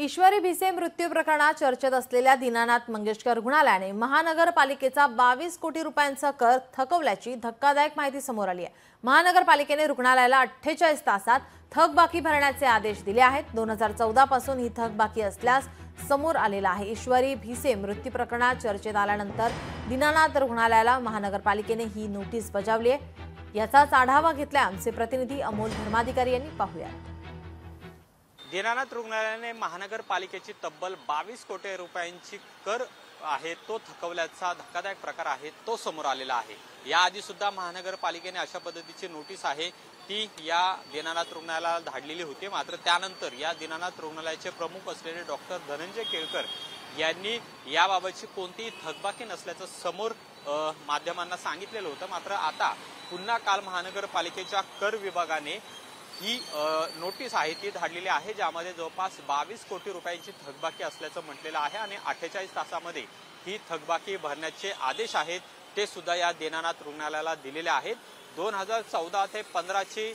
ईश्वरी भिसे मृत्यू प्रकरणात चर्चेत असलेल्या दीनानाथ मंगेशकर रुग्णालयाने महानगरपालिकेचा 22 कोटी रुपयांचा कर थकवल्याची धक्कादायक माहिती समोर आली आहे। महानगरपालिकेने रुग्णालयाला 48 तासात थकबाकी भरण्याचे आदेश दिले आहेत। 2014 पासून ही थकबाकी असल्यास समोर आलेला आहे। ईश्वरी भिसे मृत्यू प्रकरणात चर्चेत आल्यानंतर दीनानाथ रुग्णालयाला महानगरपालिकेने ही नोटीस बजावली आहे। याचाच आढावा घेतला आमचे प्रतिनिधी अमोल धर्माधिकारी यांनी। पाहूया। दीनानाथ रुग्णालयाने महानगरपालिकेची तब्बल 22 कोटी रुपयांची कर आहे तो थकवल्याचा धक्कादायक प्रकार आहे तो समोर आलेला आहे। याआधी सुद्धा महानगरपालिकेने अशा पद्धतीची नोटीस आहे ती या दीनानाथ रुग्णालयाला धाडलेली होती। मात्र त्यानंतर या दीनानाथ रुग्णालयाचे प्रमुख असलेले डॉक्टर धनंजय केळकर यांनी याबाबतची कोणतीही थकबाकी नसल्याचं समोर माध्यमांना सांगितलेलं होतं। मात्र आता पुन्हा काल महानगरपालिकेच्या कर विभागाने ही नोटीस आहे ती धाडलेली आहे, ज्यामध्ये जवळपास 22 कोटी रुपयांची थकबाकी असल्याचं म्हटलेलं आहे आणि 48 तासामध्ये ही थकबाकी भरण्याचे आदेश आहेत ते सुद्धा या दीनानाथ रुग्णालयाला दिलेले आहेत। 2014 ते 15 ची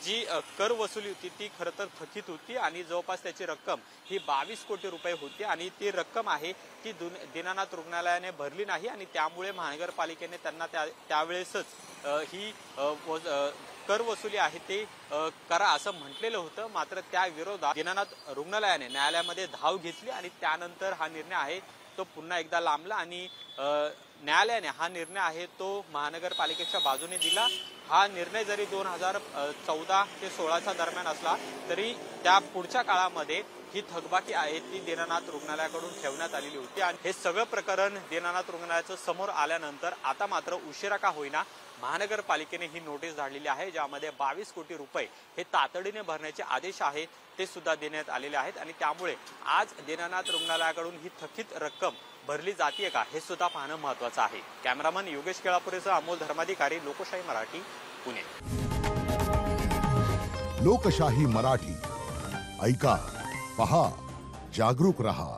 जी कर वसुली होती ती खरं तर थकीत होती आणि जवळपास त्याची रक्कम ही 22 कोटी रुपये होती आणि ती रक्कम आहे ती दीनानाथ रुग्णालयाने भरली नाही आणि त्यामुळे महानगरपालिकेने त्यांना त्यावेळेसच ही कर वसुली आहे ते करा असं म्हटलेलं होतं। मात्र त्या विरोधात दीनानाथ रुग्णालयाने न्यायालयामध्ये धाव घेतली आणि त्यानंतर हा निर्णय आहे तो पुन्हा एकदा लांबला आणि न्यायालयाने हा निर्णय आहे तो महानगरपालिकेच्या बाजूने दिला। हा निर्णय जरी 2014 ते 16च्या दरम्यान असला तरी त्या पुढच्या काळामध्ये ही थकबाकी आहे ती दीनानाथ रुग्णालयाकडून ठेवण्यात आलेली होती आणि हे सगळं प्रकरण दीनानाथ रुग्णालयाचं समोर आल्यानंतर आता मात्र उशिरा का होईना महानगरपालिकेने ही नोटीस धाडलेली आहे, ज्यामध्ये 22 कोटी रुपये हे तातडीने भरण्याचे आदेश आहेत ते सुद्धा देण्यात आलेले आहेत आणि त्यामुळे आज दीनानाथ रुग्णालयाकडून ही थकीत रक्कम भरली जाते का हे सुद्धा पाहणं महत्त्वाचं आहे। कॅमेरामन योगेश केळापुरेसह अमोल धर्माधिकारी, लोकशाही मराठी, पुणे। लोकशाही मराठी ऐका, पहा, जागरूक रहा।